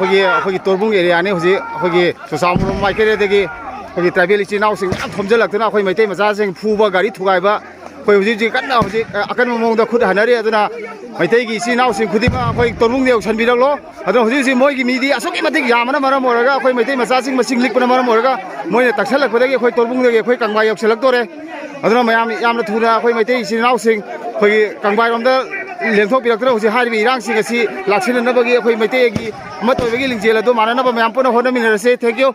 Hoji akhoi torbung area ne hoji akhoi sosamur maikere degi akhoi tribal ichi naw sing thomjal laktuna akhoi maitai macha sing phuba gari thugai ba akhoi hoji kanna hoji akan mong da khud hanari aduna maitai gi ichi naw sing khudi ma akhoi torbung ne option birak lo aduna hoji moi gi midi asoki matik yamana maram oraga akhoi maitai macha sing masing likpana maram oraga moi ne taksalak padagi akhoi torbung degi akhoi kangbai yokselak tore aduna mayam yamna thuna akhoi maitai ichi naw sing akhoi kangbai romda Lengthok pirak terus hari ini irang sih kasi laksana na bagi aku mete lagi mat bagi lingjela tu mana na ba mayam pun hoda minera se thank you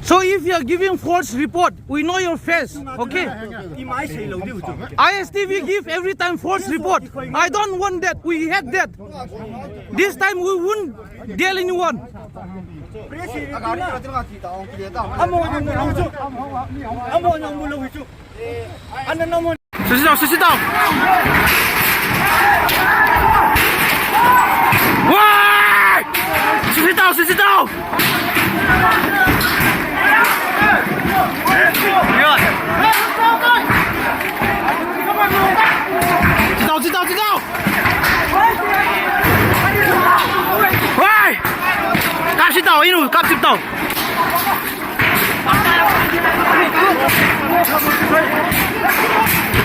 So if you are giving false report, we know your face, okay? ISTV give every time false report. I don't want that. We had that. This time we won't tell anyone. Sit down. Why? Sit down. Sit down. Why? Sit down.